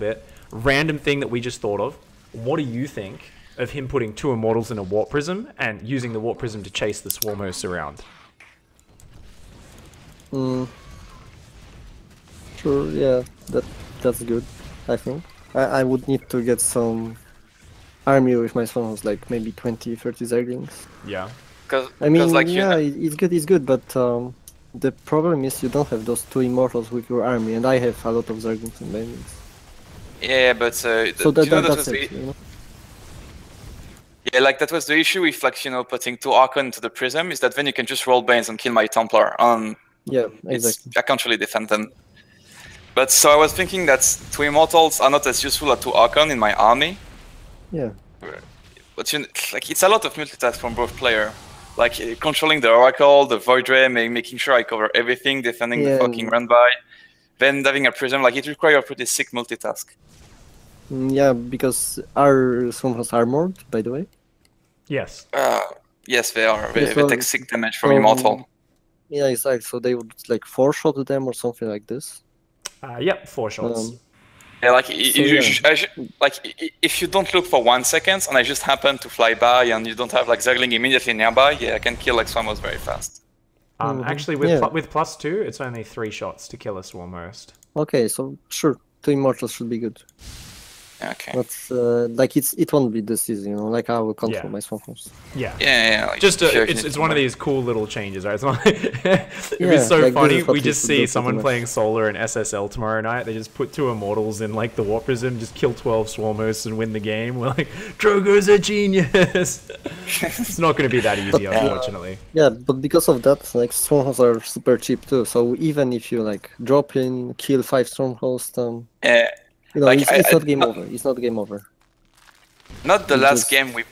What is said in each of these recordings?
bit. Random thing that we just thought of. What do you think of him putting 2 Immortals in a Warp Prism and using the Warp Prism to chase the Swarmhosts around? Sure, yeah, that's good, I think. I would need to get some army with my Swarmhost, like maybe 20, 30 Zerglings. Yeah. I mean, like, yeah, it's good, but the problem is you don't have those 2 Immortals with your army, and I have a lot of Zerglings and Banelings. Yeah, but So that's it, you know? Yeah, like that was the issue with, like, you know, putting 2 Archon into the Prism, is that then you can just roll Banes and kill my Templar. Yeah, exactly. I can't really defend them. But so I was thinking that 2 Immortals are not as useful as 2 Archon in my army. Yeah. But you know, like, it's a lot of multitask from both player. Like controlling the Oracle, the Void Ray, making sure I cover everything, defending the fucking run by. Then having a Prism, like, it requires a pretty sick multitask. Yeah, because our Swarmhosts are armored, by the way. Yes. Yes, they are. They so, take 6 damage from Immortal. Yeah, exactly. So they would like 4-shot them or something like this. Yep, 4 shots. Yeah, like, if you don't look for 1 second and I just happen to fly by and you don't have like Zergling immediately nearby, yeah, I can kill like Swarmhost very fast. Actually, with +2, it's only 3 shots to kill a Swarmhost. Okay, so sure, 2 Immortals should be good. Okay. But like it won't be this easy, you know. Like I will control my Swarmhost. Yeah. Yeah. Like, just it's one of these cool little changes, right? It's not. It'd be so like, funny. We just see someone playing Solar and SSL tomorrow night. They just put 2 Immortals in like the Warp Prism, just kill 12 Swarmhosts and win the game. We're like, Drogo's a genius. It's not going to be that easy, unfortunately. Yeah, but because of that, like Swarmhosts are super cheap too. So even if you like drop in, kill 5 Swarmhosts, you know, like, it's not game over. It's not game over. Not the last game we,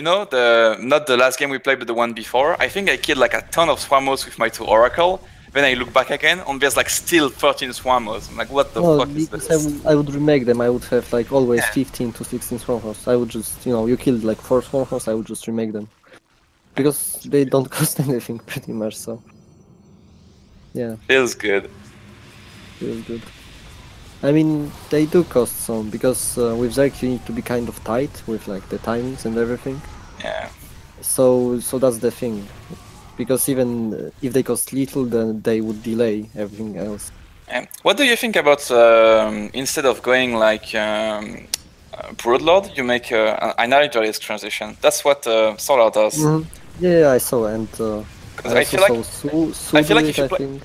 not the last game we played, but the one before. I think I killed like a ton of Swarmhosts with my 2 Oracle. Then I look back again, and there's like still 13 Swarmhosts. I'm like, what the fuck is this? I would remake them. I would have like always 15 to 16 Swarmhosts. I would just, you know, you killed like 4 Swarmhosts. I would just remake them because they don't cost anything pretty much. So yeah, feels good. Feels good. I mean, they do cost some, because with Zerg you need to be kind of tight with like the timings and everything. Yeah. So that's the thing, because even if they cost little, then they would delay everything else. What do you think about instead of going like Broodlord, you make an Hydralisk transition? That's what Solar does. Yeah, I saw, and I feel like if you play.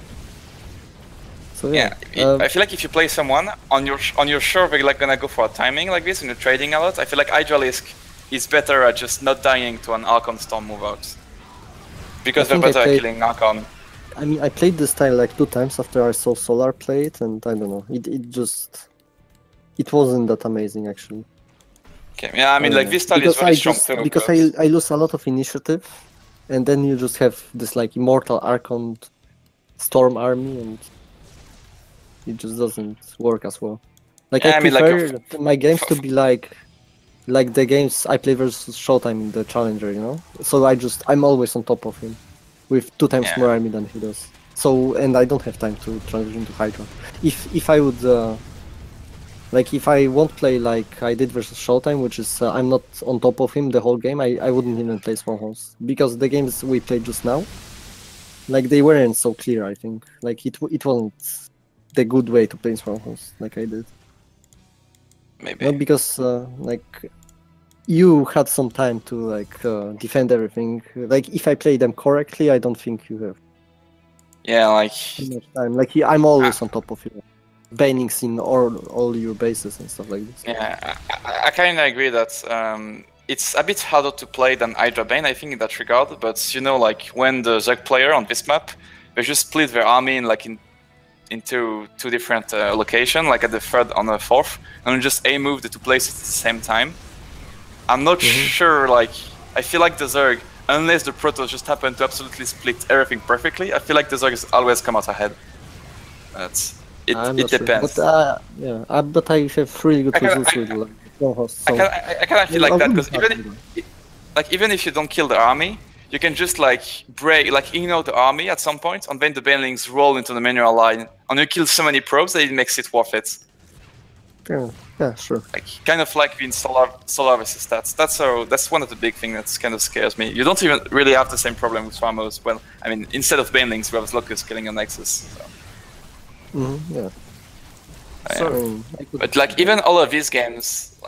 So, yeah, I feel like if you play someone on your sure they're like gonna go for a timing like this and you're trading a lot, I feel like Hydralisk is better at just not dying to an Archon Storm move out. Because they're better at killing Archon. I mean, I played this style like 2 times after I saw Solar play it, and I don't know, it wasn't that amazing actually. Okay, yeah, I mean like this style is very strong too. Because I lose a lot of initiative, and then you just have this like Immortal Archon Storm army, and it just doesn't work as well. Like I prefer my games to be like the games I play versus Showtime in the Challenger, you know. So I'm always on top of him, with 2 times more army than he does. So and I don't have time to transition to Hydra. If I would like if I won't play like I did versus Showtime, which is I'm not on top of him the whole game, I wouldn't even play Swarmhost, because the games we played just now, like they weren't so clear. I think like it wasn't the good way to play Swarmhost like I did. Maybe. Not because like you had some time to like defend everything. Like if I play them correctly, I don't think you have. Yeah, like too much time. Like I'm always on top of you, banning in all your bases and stuff like this. Yeah, I kind of agree that it's a bit harder to play than Hydra Bane, I think, in that regard. But you know, like when the Zerg player on this map, they just split their army into 2 different locations, like at the 3rd and the 4th, and just move the 2 places at the same time. I'm not sure, like, I feel like the Zerg, unless the protoss just happen to absolutely split everything perfectly, I feel like the Zerg always come out ahead. It depends. Sure. But but I have really good results with like Swarmhost. So I kind of feel like that, because even if you don't kill the army, you can just like break, like ignore the army at some point, and then the banelings roll into the manual line, and you kill so many probes that it makes it worth it. Yeah, sure. Like kind of like in solar versus stats. That's one of the big things that kind of scares me. You don't even really have the same problem with Swarmhost. Well, I mean, instead of banelings, we have Locust killing your Nexus. So. Yeah. So, but like even all of these games,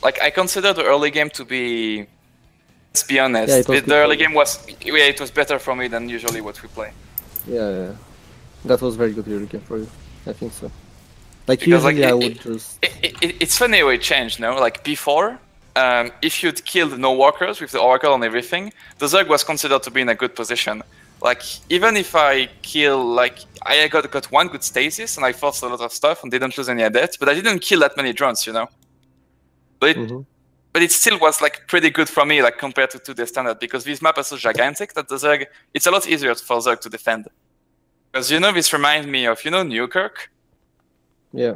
like I consider the early game to be. Let's be honest, the early game was it was better for me than usually what we play. Yeah. That was very good early game for you. I think so. Like because usually like, I would just. It's funny how it changed, no? Like before, if you'd killed no walkers with the Oracle and everything, the Zerg was considered to be in a good position. Like even if I kill, like I got one good stasis and I forced a lot of stuff and didn't lose any adepts, but I didn't kill that many drones, you know. But it still was like pretty good for me, like compared to the standard, because this map is so gigantic that the Zerg, it's a lot easier for Zerg to defend. Because you know, this reminds me of Newkirk. Yeah.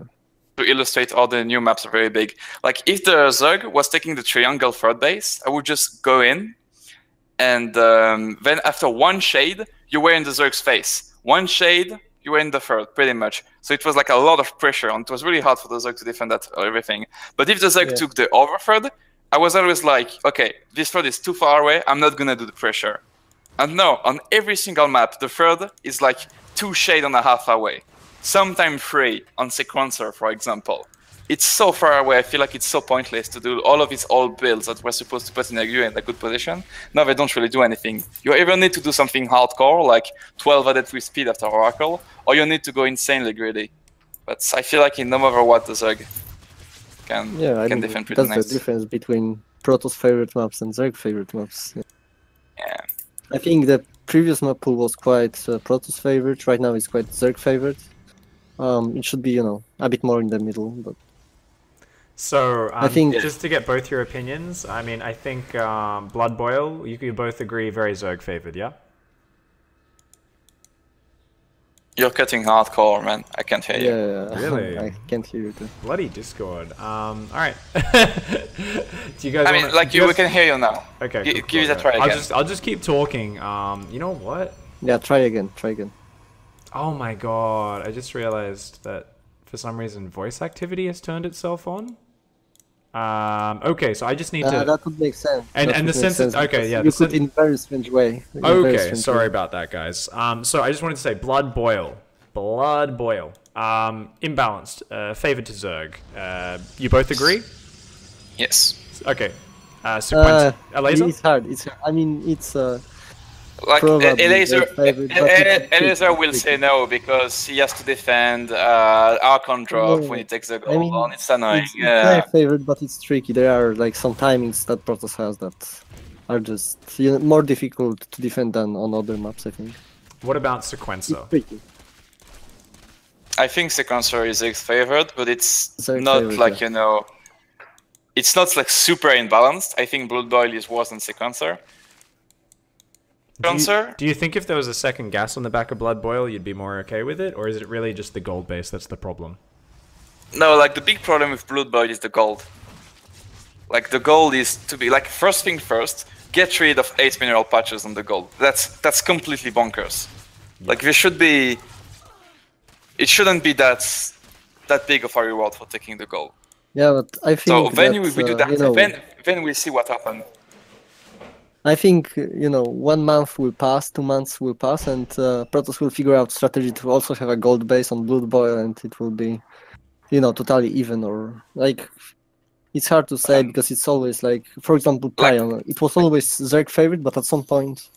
To illustrate all the new maps are very big. Like if the Zerg was taking the triangle third base, I would just go in, and then after one shade, you were in the Zerg's face. One shade, you were in the third, pretty much. So it was like a lot of pressure, and it was really hard for the Zerg to defend that everything. But if the Zerg took the over third, I was always like, okay, this third is too far away, I'm not gonna do the pressure. And no, on every single map, the third is like 2 shade and a half away. Sometimes 3 on Sequencer, for example. It's so far away, I feel like it's so pointless to do all of these old builds that we're supposed to put in a good position. Now they don't really do anything. You either need to do something hardcore, like 12 added with speed after Oracle, or you need to go insanely greedy. But I feel like in no matter what, the Zerg can defend pretty nice. That's the difference between Protoss favorite maps and Zerg favorite maps. Yeah. I think the previous map pool was quite Protoss favorite, right now it's quite Zerg favorite. It should be, a bit more in the middle, but... So, I think just to get both your opinions, I mean, I think Blood Boil, you both agree very Zerg favored, yeah? You're cutting hardcore, man. I can't hear you. Yeah, really? I can't hear you too. Bloody Discord. Alright. Do you guys I mean, we can hear you now. Okay. Give it a try again. I'll just keep talking. You know what? Yeah, try again. Oh my god, I just realized that for some reason voice activity has turned itself on. Okay, so I just need to... That would make sense. And the sense... Okay, yeah. You could in a very strange way. Okay, sorry about that, guys. So I just wanted to say Blood Boil. Imbalanced. Favored to Zerg. You both agree? Yes. Okay. Elazer? It's hard. I mean, it's... like Elazer will say no because he has to defend Archon drop when he takes the gold on. It's annoying. It's my favorite, but it's tricky. There are like some timings that Protoss has that are just more difficult to defend than on other maps, I think. What about Sequencer? It's tricky. I think Sequencer is Zerg's favorite, but it's not like it's not like super imbalanced. I think Blood Boil is worse than Sequencer. Do you think if there was a second gas on the back of Blood Boil, you'd be more okay with it? Or is it really just the gold base that's the problem? No, like the big problem with Blood Boil is the gold. Like the gold is to be like first thing first, get rid of 8 mineral patches on the gold. That's completely bonkers. Yeah. Like it shouldn't be that big of a reward for taking the gold. Yeah, but I think so when we do that, then we see what happens. I think, 1 month will pass, 2 months will pass, and Protoss will figure out strategy to also have a gold base on Blood Boil, and it will be, totally even, or, like, it's hard to say, because it's always, like, for example, Prion, it was always Zerg favorite, but at some point,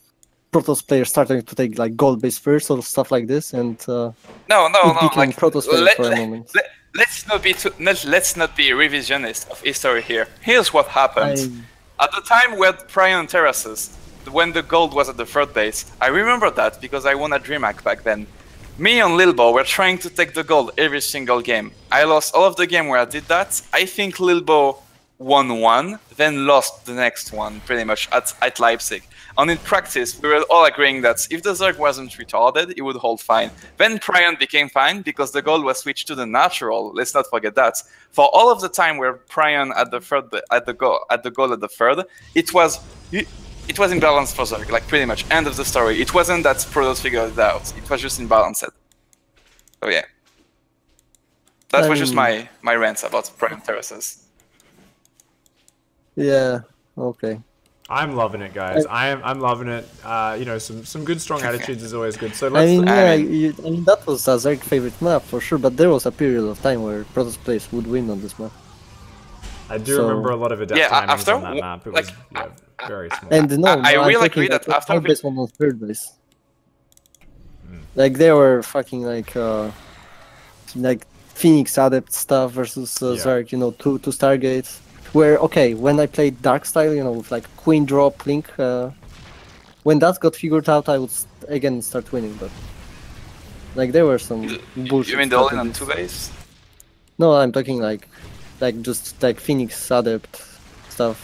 Protoss players started to take, like, gold base first, or stuff like this, and it became Protoss favorite for a moment. Let's not be revisionist of history here. Here's what happened. At the time we had Prion Terraces, when the gold was at the third base, I remember that because I won a DreamHack back then. Me and Lilbo were trying to take the gold every single game. I lost all of the game where I did that. I think Lilbo won one, then lost the next one, pretty much, at Leipzig. And in practice, we were all agreeing that if the Zerg wasn't retarded, it would hold fine. Then Prion became fine because the gold was switched to the natural. Let's not forget that. For all of the time where Prion at the goal at the third, it was imbalanced for Zerg, like pretty much end of the story. It wasn't that Protoss figured it out. It was just imbalanced. Oh yeah. That was just my rant about prime terraces. Yeah. Okay. I'm loving it, guys. I'm loving it. You know, some good strong attitudes is always good. So I let's. mean, that was a Zerg favorite map for sure, but there was a period of time where Protoss players would win on this map. I do remember a lot of adept timings on that map. It was very small. And I really agree that after this one was third base. Like they were fucking like Phoenix Adept stuff versus Zerg, you know, two Stargates. Where okay, when I played Darkstyle, you know, with like Queen drop Link, when that got figured out, I would again start winning. But like there were some bullshit. You mean the all-in on 2 base? No, I'm talking like just like Phoenix Adept stuff.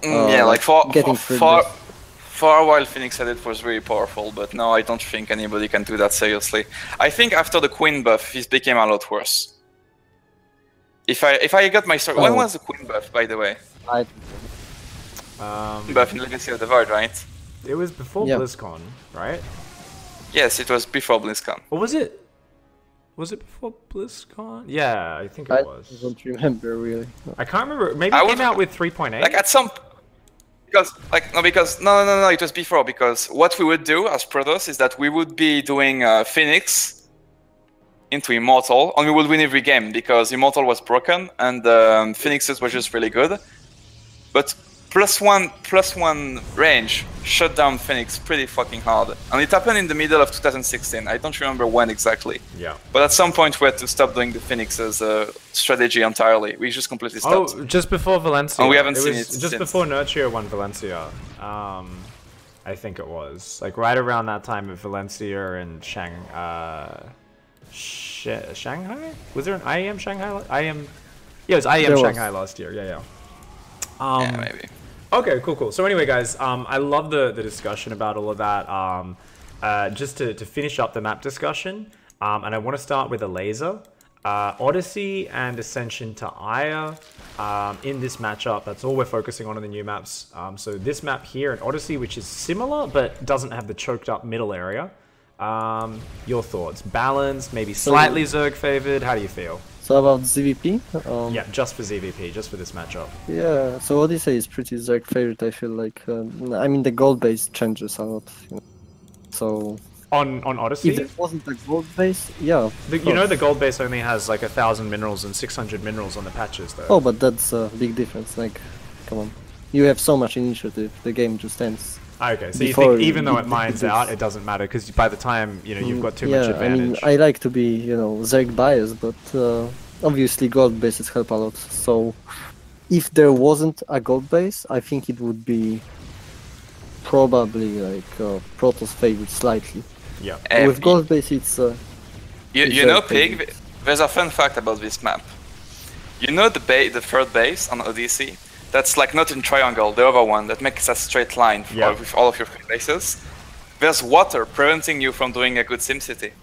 Yeah, like for a while Phoenix Adept was really powerful, but now I don't think anybody can do that seriously. I think after the Queen buff, it became a lot worse. If I got my story, when was the Queen buff, by the way? Buff in Legacy of the Void, right? It was before BlizzCon, right? Yes, it was before BlizzCon. Or was it? Was it before BlizzCon? Yeah, I think it was. I don't remember really. I can't remember. Maybe it came out with 3.8. Like at some, because no, it was before, because what we would do as Protoss is that we would be doing Phoenix into Immortal, and we would win every game because Immortal was broken and Phoenixes were just really good. But +1 range shut down Phoenix pretty fucking hard, and it happened in the middle of 2016. I don't remember when exactly. Yeah. But at some point we had to stop doing the Phoenix's strategy entirely. We just completely stopped. Oh, just before Valencia. And we haven't seen it just since. before Nurture won Valencia. I think it was like right around that time of Valencia and Shanghai? Was there an IEM Shanghai? IEM? Yeah, it was IEM Shanghai last year. Yeah. Yeah, maybe. Okay, cool. So anyway, guys, I love the discussion about all of that. Just to finish up the map discussion, and I want to start with Elazer. Odyssey and Ascension to Aya in this matchup. That's all we're focusing on in the new maps. So this map here in Odyssey, which is similar but doesn't have the choked up middle area. Your thoughts? Balanced, maybe slightly Zerg favored. How do you feel? So about ZVP? Yeah, just for ZVP, just for this matchup. Yeah, so Odyssey is pretty Zerg favorite, I feel like. I mean, the gold base changes a lot. You know? So... On Odyssey? If it wasn't a gold base, yeah. You know the gold base only has like 1,000 minerals and 600 minerals on the patches though. Oh, but that's a big difference, like, come on. You have so much initiative, the game just ends. Okay, so you think even though it mines out, it doesn't matter, because by the time, you know, you've got too much advantage. I mean, I like to be, you know, Zerg biased, but obviously gold bases help a lot. So, if there wasn't a gold base, I think it would be probably like Protoss favorite slightly. Yeah. With gold base, it's... you know, PiG, there's a fun fact about this map. You know the third base on Odyssey? That's like not in triangle, the other one that makes a straight line with all of your bases. There's water preventing you from doing a good SimCity.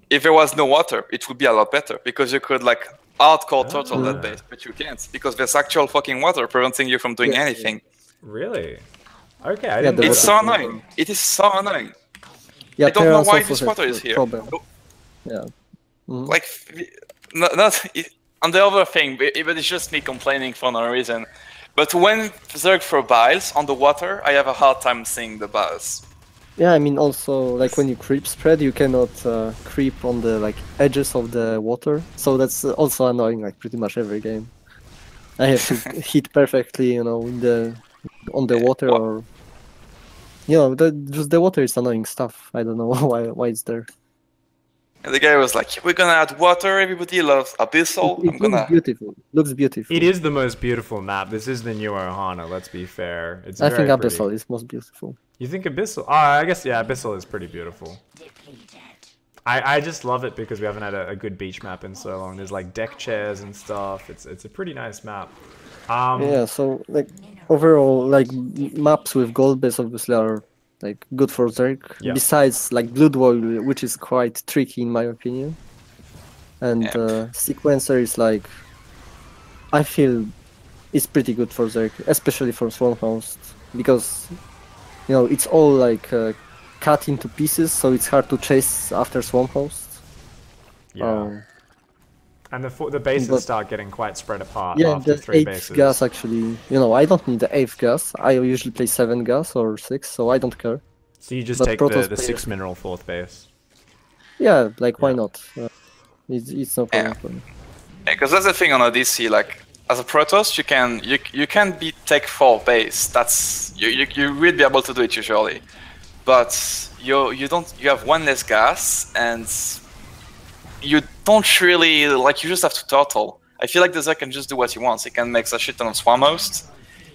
If there was no water, it would be a lot better, because you could like hardcore total that base, but you can't, because there's actual fucking water preventing you from doing anything. Really? Okay, I didn't know It's so annoying. It is so annoying. Yeah, I don't know why this water is here. Yeah. Like, not on the other thing, but it's just me complaining for no reason. But when Zerg throw biles on the water, I have a hard time seeing the biles. Yeah, I mean also like when you creep spread, you cannot creep on the like edges of the water, so that's also annoying like pretty much every game. I have to hit perfectly, you know, on the water or. You know, just the water is annoying stuff. I don't know why it's there. And the guy was like, "We're gonna add water. Everybody loves Abyssal." It looks beautiful. Looks beautiful. It is the most beautiful map. This is the new Ohana. Let's be fair. It's I think pretty. Abyssal is most beautiful. You think Abyssal? I guess yeah. Abyssal is pretty beautiful. I just love it because we haven't had a good beach map in so long. There's like deck chairs and stuff. It's a pretty nice map. Yeah, so like overall, like maps with gold base obviously are like good for Zerg. Yeah. Besides like Blood Boil, which is quite tricky in my opinion, and Sequencer is like I feel it's pretty good for Zerg, especially for Swarmhost, because you know it's all like cut into pieces, so it's hard to chase after Swarmhost. Yeah. And the bases start getting quite spread apart yeah, after the 3 8th bases. gas actually, I don't need the 8th gas. I usually play 7 gas or 6, so I don't care. So you just But take Protoss the players- 6 mineral 4th base. Yeah, like why Yeah. not? It's no problem for me. Yeah, because that's the thing on ODC. Like as a Protoss, you can be take 4 base. That's you will be able to do it usually, but you have 1 less gas and you don't really like. You just have to turtle. I feel like the Zerg can just do what he wants. He can make a shit ton of Swarmhost.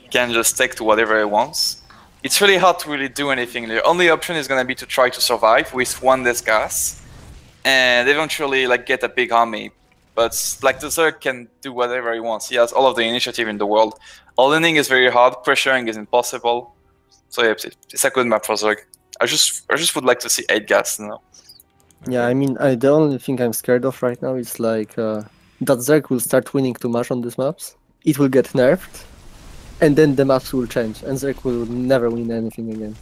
He can just take to whatever he wants. It's really hard to really do anything. The only option is gonna be to try to survive with 1 less gas, and eventually like get a big army. But like the Zerg can do whatever he wants. He has all of the initiative in the world. All-inning is very hard. Pressuring is impossible. So yeah, it's a good map for Zerg. I just would like to see 8 gas now. Yeah, I mean, the only thing I'm scared of right now is like that Zerg will start winning too much on these maps. It will get nerfed, and then the maps will change, and Zerg will never win anything again.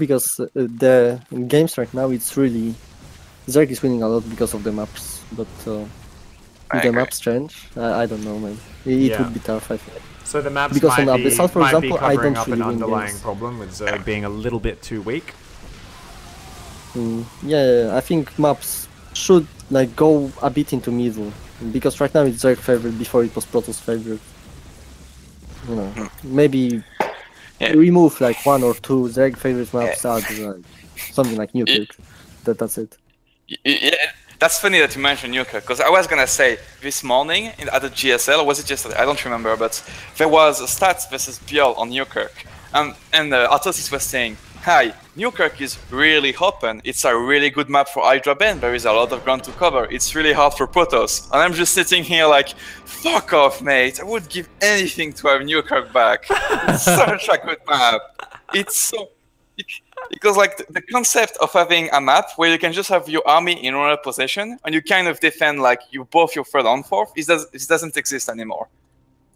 Because the games right now, it's really Zerg is winning a lot because of the maps, but if the maps change, I don't know, man. It would be tough, I think. So the maps because might on Abyssal, for example, I covering don't up really an win underlying games. problem with Zerg being a little bit too weak. Yeah, I think maps should like go a bit into middle, because right now it's Zerg favorite before it was Protoss favorite. Maybe remove like 1 or 2 Zerg favorite maps, add like something like Newkirk. That's it. Yeah, that's funny that you mentioned Newkirk, because I was gonna say this morning at the GSL, or was it yesterday? I don't remember, but there was a stats versus Biol on Newkirk, and Artosis was saying, "Hi, Newkirk is really open. It's a really good map for Hydra Bane. There is a lot of ground to cover. It's really hard for Protoss." And I'm just sitting here like, "Fuck off, mate! I would give anything to have Newkirk back. It's such a good map. It's so." Because like the concept of having a map where you can just have your army in one position and you kind of defend like both your third and fourth, it doesn't exist anymore.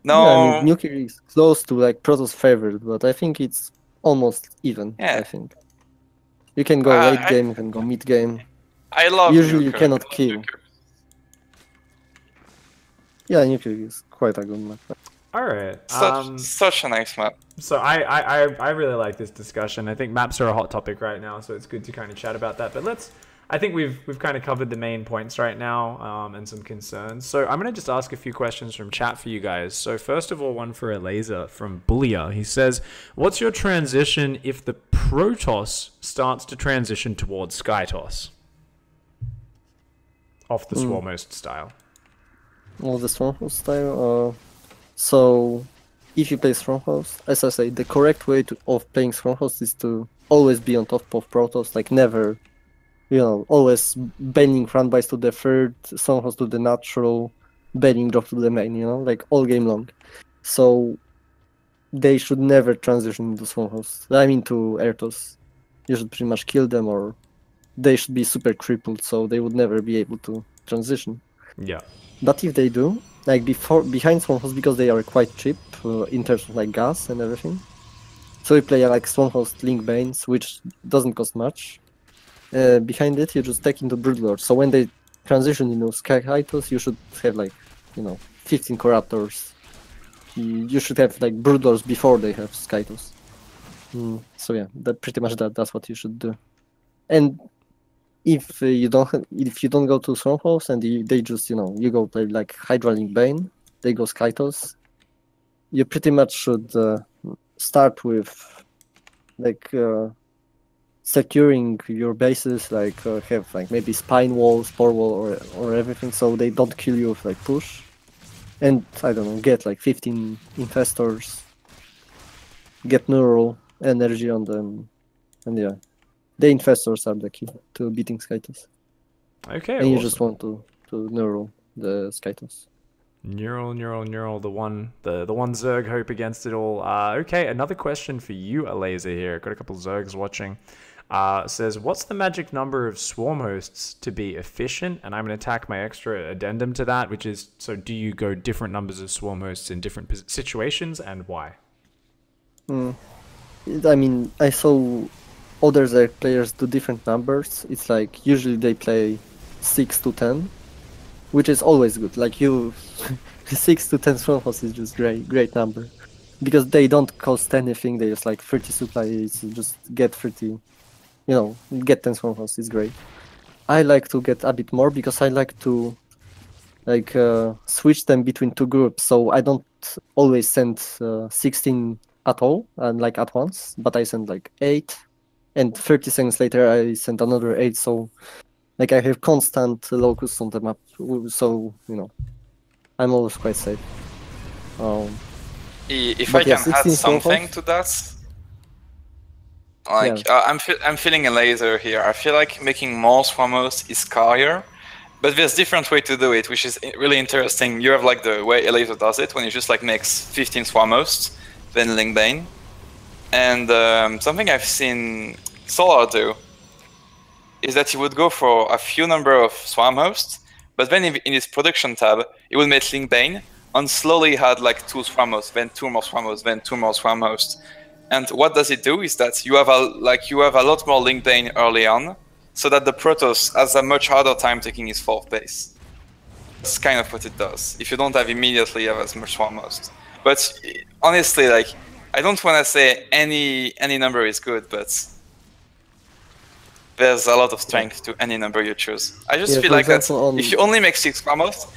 No. Yeah, I mean, Newkirk is close to like Protoss favorite, but I think it's almost even. Yeah. I think you can go late game, you can go mid game. I love Usually Newkirk. you cannot kill. Yeah, Newkirk is quite a good map. All right. Such a nice map. So I really like this discussion. I think maps are a hot topic right now, so it's good to kind of chat about that. But I think we've kind of covered the main points right now, and some concerns. So I'm gonna just ask a few questions from chat for you guys. So first of all, one for Elazer from Bullier. He says, "What's your transition if the Protoss starts to transition towards Skytoss off the Swarmhost style?" Well, the Swarmhost style. So, if you play Swarmhost, as I say, the correct way of playing Swarmhost is to always be on top of Protoss, like never, always banning front buys to the third, Swarmhost to the natural, banning drop to the main, like all game long. So, they should never transition into Swarmhost. I mean to Ertos. You should pretty much kill them, or they should be super crippled, so they would never be able to transition. Yeah. But if they do, like behind Swarmhost, because they are quite cheap in terms of like gas and everything. So you play like Swarmhost-ling-banes, which doesn't cost much. Behind it, you just take into Broodlord. So when they transition into Skytos, you should have like 15 Corruptors. You should have like Broodlords before they have Skytos. So yeah, pretty much that's what you should do. And if you don't go to Swarmhost and they just you go play like Hydra-ling-bane, they go Skytos, you pretty much should start with like securing your bases, like have like maybe spine wall, spore wall, or everything, so they don't kill you with like push. And I don't know, get like 15 infestors, get neural energy on them, and yeah. The infestors are the key to beating Skytos. Okay. And you just want to neural the Skytos. Neural, the one Zerg hope against it all. Okay, another question for you, Elazer here. Got a couple Zergs watching. Says, what's the magic number of swarm hosts to be efficient? And I'm going to tack my extra addendum to that, which is, so do you go different numbers of swarm hosts in different situations, and why? I mean, I saw other Zerg players do different numbers. It's like, usually they play 6 to 10. which is always good. Like you, 6 to 10 Swarmhost is just great number, because they don't cost anything. They just like 30 supplies, just get 30, you know, get 10 Swarmhost is great. I like to get a bit more because I like to like switch them between two groups, so I don't always send 16 at all and like at once, but I send like 8, and 30 seconds later I send another 8, so like I have constant locus on the map, so you know I'm always quite safe. If I can add something to that, like I'm feeling Elazer here. I feel like making more Swarmhost is scarier, but there's different way to do it, which is really interesting. You have like the way Elazer does it, when he just like makes 15 Swarmhost, then Ling-bane, and something I've seen Solar do is that he would go for a few number of Swarmhost, but then in his production tab, he would make Ling-bane, and slowly had like 2 Swarmhost, then 2 more Swarmhost, then 2 more Swarmhost. And what does it do is that you have a lot more Ling-bane early on, so that the protoss has a much harder time taking his 4th base. That's kind of what it does. If you don't have immediately have as much Swarmhost. But honestly, like, I don't want to say any number is good, but there's a lot of strength to any number you choose. I just feel like that if you only make 6 Swarmhost,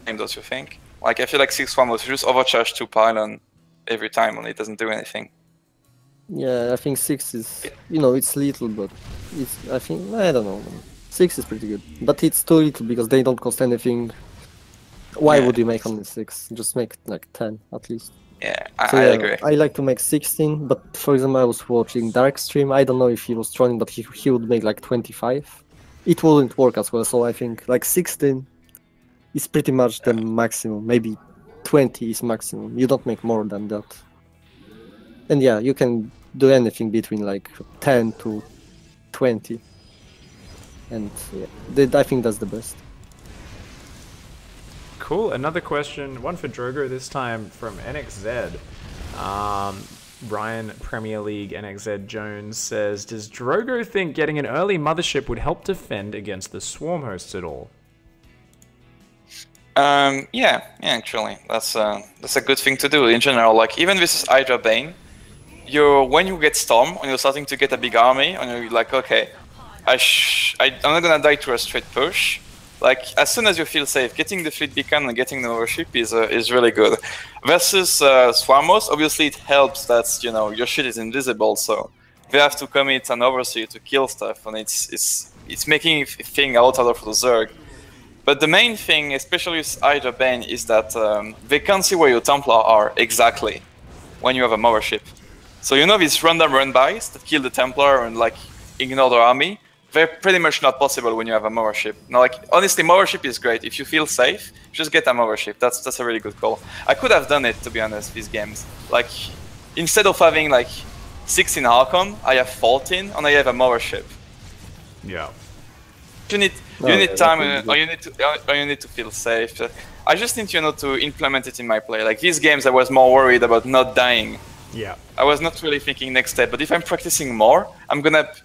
don't you think? Like, I feel like 6 Swarmhost, you just overcharge 2 pylon every time and it doesn't do anything. Yeah, I think 6 is, you know, it's little, but it's, I think, I don't know. 6 is pretty good, but it's too little because they don't cost anything. Why would you make only 6? Just make like 10 at least. Yeah, I agree. I like to make 16, but for example, I was watching Dark stream. I don't know if he was trolling, but he would make like 25. It wouldn't work as well, so I think like 16 is pretty much the maximum. Maybe 20 is maximum. You don't make more than that. And yeah, you can do anything between like 10 to 20. And yeah, I think that's the best. Cool. Another question, one for Drogo this time from NXZ. Brian Premier League NXZ Jones says, does Drogo think getting an early mothership would help defend against the Swarmhosts at all? Yeah, actually, that's a good thing to do in general. Like, even with Hydra Bane, when you get Storm, when you're starting to get a big army, and you're like, okay, I'm not gonna die to a straight push. Like, as soon as you feel safe, getting the fleet beacon and getting the overship is really good. Versus Swarmhost, obviously it helps that, you know, your shit is invisible, so they have to commit an overseer to kill stuff, and it's making things a lot harder for the Zerg. But the main thing, especially with Hydra Bane, is that they can't see where your Templar are exactly when you have a mothership. So you know these random run-bys that kill the Templar and like ignore the army? They're pretty much not possible when you have a mothership. Now, like, honestly, mothership is great. If you feel safe, just get a mothership. That's a really good call. I could have done it, to be honest, these games. Like, instead of having like 16 Harkon, I have 14 and I have a mothership. Yeah. You need time, or you need to feel safe. I just need, you know, to implement it in my play. Like, these games, I was more worried about not dying. Yeah. I was not really thinking next step, but if I'm practicing more,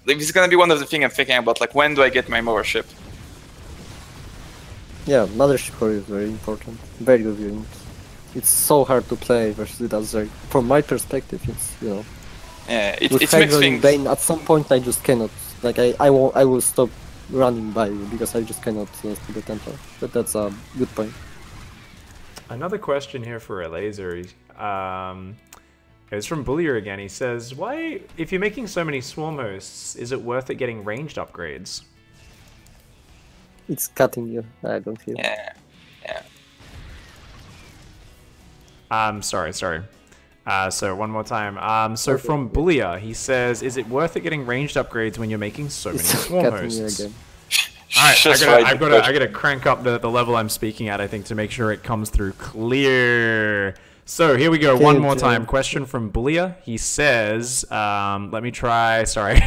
this is gonna be one of the things I'm thinking about. Like, when do I get my mothership? Yeah, mothership core is very important. Very good unit. It's so hard to play versus Elazer. From my perspective, it's, you know. Yeah, it makes things. Bane, at some point, I just cannot. Like, I will stop running by you because I just cannot to the Templar. But that's a good point. Another question here for Elazer. It's from Bullier again. He says, why, if you're making so many Swarmhosts, is it worth it getting ranged upgrades? It's cutting you. I don't hear. Yeah. Sorry. So one more time. So okay. From Bullier, he says, is it worth it getting ranged upgrades when you're making so many Swarmhosts? Alright, I gotta crank up the level I'm speaking at, I think, to make sure it comes through clear. So here we go, one more time. Question from Bullier. He says, let me try, sorry.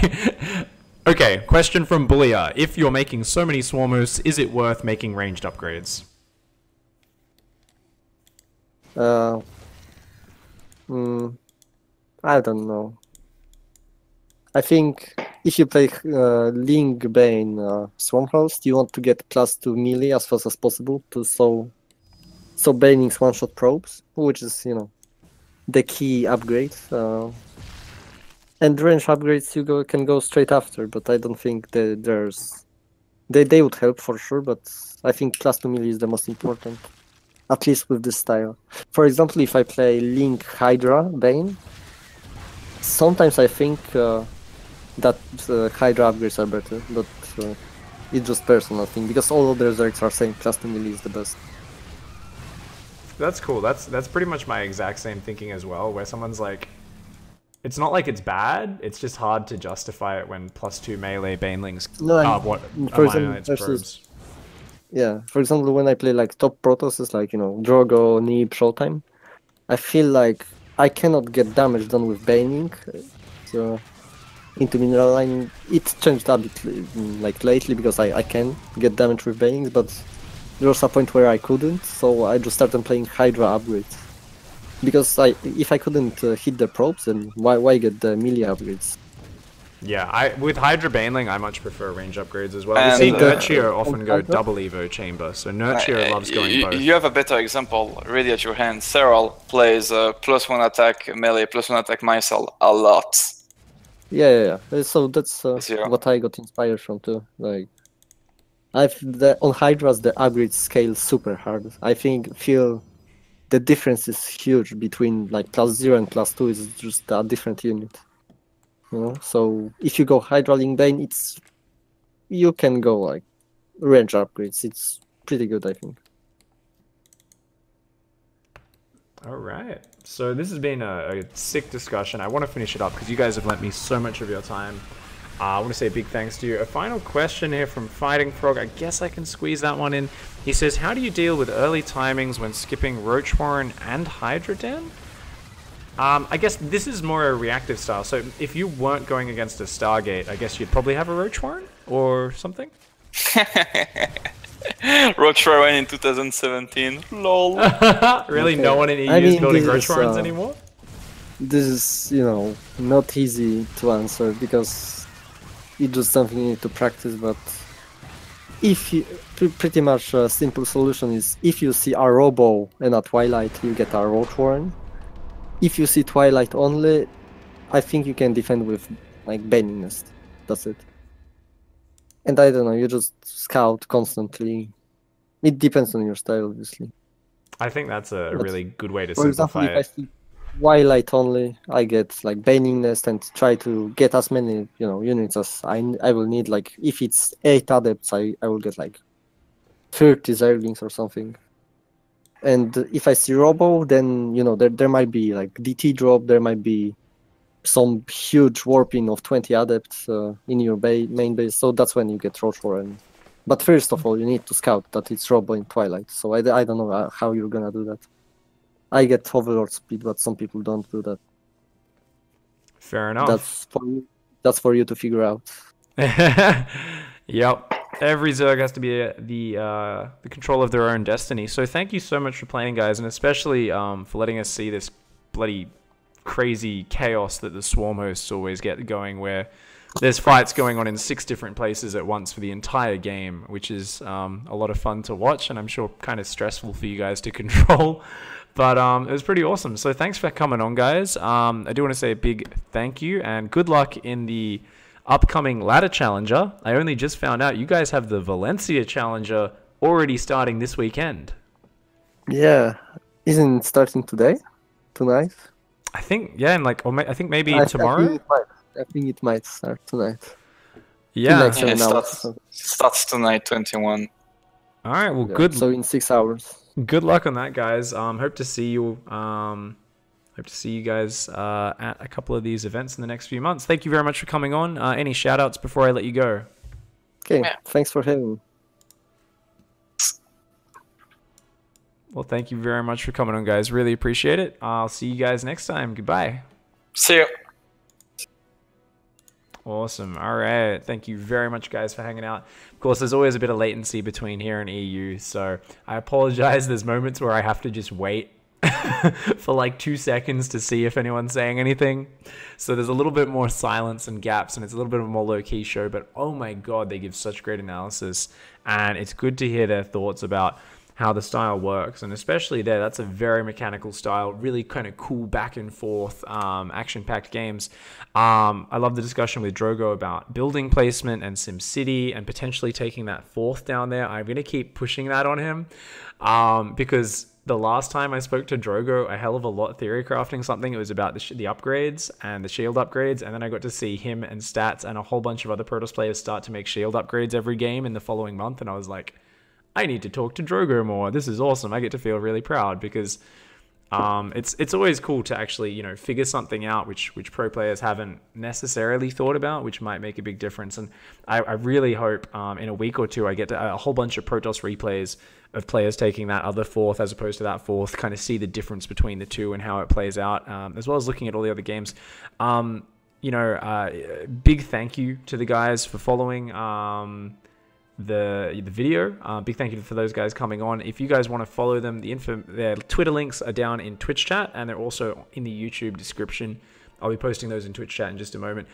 Okay, question from Bullier. If you're making so many Swarmhosts, is it worth making ranged upgrades? I don't know. I think if you play Ling-bane Swarmhost, you want to get +2 melee as fast as possible to so baning's one-shot probes, which is, you know, the key upgrade. And range upgrades can go straight after, but I don't think that they would help for sure, but I think +2 melee is the most important, at least with this style. For example, if I play Link Hydra Bane, sometimes I think that Hydra upgrades are better, but it's just personal thing, because all of the Zergs are saying +2 melee is the best. That's cool. That's pretty much my exact same thinking as well, where someone's like, it's not like it's bad, it's just hard to justify it when +2 melee banelings are what eliminates probes. Yeah, for example, when I play like top protosses like, you know, Drogo, Nib, Showtime, I feel like I cannot get damage done with baning. So into mineral line, it changed a bit like lately because I can get damage with banings, but there was a point where I couldn't, so I just started playing Hydra upgrades. Because if I couldn't hit the probes, then why get the melee upgrades? Yeah, with Hydra Baneling, I much prefer range upgrades as well. We see Nurture often go double Evo chamber, so Nurture loves going both. You have a better example ready at your hand. Serral plays +1 attack melee, +1 attack Micelle a lot. Yeah. So that's what I got inspired from too. Like, on Hydras the upgrades scale super hard. I feel the difference is huge between like +0 and +2 is just a different unit. You know, so if you go Hydra Ling-bane, you can go like range upgrades. It's pretty good, I think. All right. So this has been a sick discussion. I want to finish it up because you guys have lent me so much of your time. I want to say a big thanks to you. A final question here from Fighting Frog. I guess I can squeeze that one in. He says, how do you deal with early timings when skipping Roach Warren and Hydra Den? I guess this is more a reactive style. So if you weren't going against a Stargate, I guess you'd probably have a Roach Warren or something? Roach Warren in 2017. LOL. Really? Okay. No one in EU is building Roach Warrens anymore? This is, you know, not easy to answer because it's just something you need to practice, but if you, pretty much a simple solution is if you see a Robo and a Twilight, you get a Roach Warren. If you see Twilight only, I think you can defend with like Baning Nest. That's it. And I don't know, you just scout constantly. It depends on your style, obviously. I think that's a really good way to simplify it. For example, if I see Twilight only, I get like Baning Nest and try to get as many, you know, units as I will need. Like if it's 8 adepts, I will get like 30 Zerglings or something. And if I see Robo, then, you know, there might be like DT drop, there might be some huge warping of 20 adepts in your main base, so that's when you get Roach Warren. But first of all, you need to scout that it's Robo in Twilight, so I don't know how you're gonna do that. I get Overlord speed, but some people don't do that. Fair enough. That's for you to figure out. Yep. Every Zerg has to be the control of their own destiny. So thank you so much for playing, guys, and especially for letting us see this bloody crazy chaos that the Swarm hosts always get going, where there's fights going on in 6 different places at once for the entire game, which is a lot of fun to watch, and I'm sure kind of stressful for you guys to control. But it was pretty awesome. So thanks for coming on, guys. I do want to say a big thank you, and good luck in the upcoming ladder challenger. I only just found out you guys have the Valencia challenger already starting this weekend. Yeah, isn't it starting today? Tonight? I think, yeah, and like, or I think maybe tomorrow. I think it might start tonight. Yeah, it starts tonight, 21. All right, well, yeah, good. So in 6 hours. Good luck on that, guys. Hope to see you. Hope to see you guys at a couple of these events in the next few months. Thank you very much for coming on. Any shout outs before I let you go? Okay, thanks for having me. Well, thank you very much for coming on, guys. Really appreciate it. I'll see you guys next time. Goodbye. See you. Awesome. All right. Thank you very much, guys, for hanging out. Of course, there's always a bit of latency between here and EU, so I apologize. There's moments where I have to just wait for like 2 seconds to see if anyone's saying anything. So there's a little bit more silence and gaps, and it's a little bit of a more low-key show, but oh my god, they give such great analysis, and it's good to hear their thoughts about how the style works, and especially there, that's a very mechanical style, really kind of cool back and forth, action-packed games. I love the discussion with Drogo about building placement and SimCity and potentially taking that fourth down there. I'm going to keep pushing that on him because the last time I spoke to Drogo a hell of a lot theory crafting something, it was about the upgrades and the shield upgrades, and then I got to see him and Stats and a whole bunch of other Protoss players start to make shield upgrades every game in the following month, and I was like, I need to talk to Drogo more. This is awesome. I get to feel really proud because it's always cool to actually, you know, figure something out which pro players haven't necessarily thought about, which might make a big difference. And I really hope in a week or two I get a whole bunch of Protoss replays of players taking that other fourth as opposed to that fourth, kind of see the difference between the two and how it plays out, as well as looking at all the other games. You know, big thank you to the guys for following the video. Big thank you for those guys coming on. If you guys want to follow them, their Twitter links are down in Twitch chat, and they're also in the YouTube description. I'll be posting those in Twitch chat in just a moment.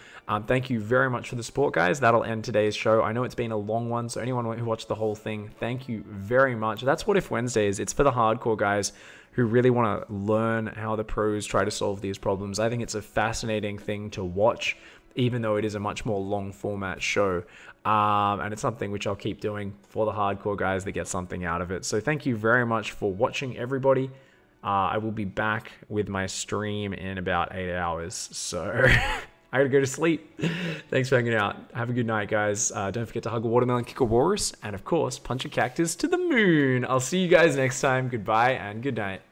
Thank you very much for the support, guys. That'll end today's show. I know it's been a long one, so anyone who watched the whole thing, thank you very much. That's What If Wednesday is. It's for the hardcore guys who really want to learn how the pros try to solve these problems. I think it's a fascinating thing to watch, even though it is a much more long format show. And it's something which I'll keep doing for the hardcore guys that get something out of it. So thank you very much for watching, everybody. I will be back with my stream in about 8 hours. So I gotta go to sleep. Thanks for hanging out. Have a good night, guys. Don't forget to hug a watermelon, kick a walrus, and of course, punch a cactus to the moon. I'll see you guys next time. Goodbye and good night.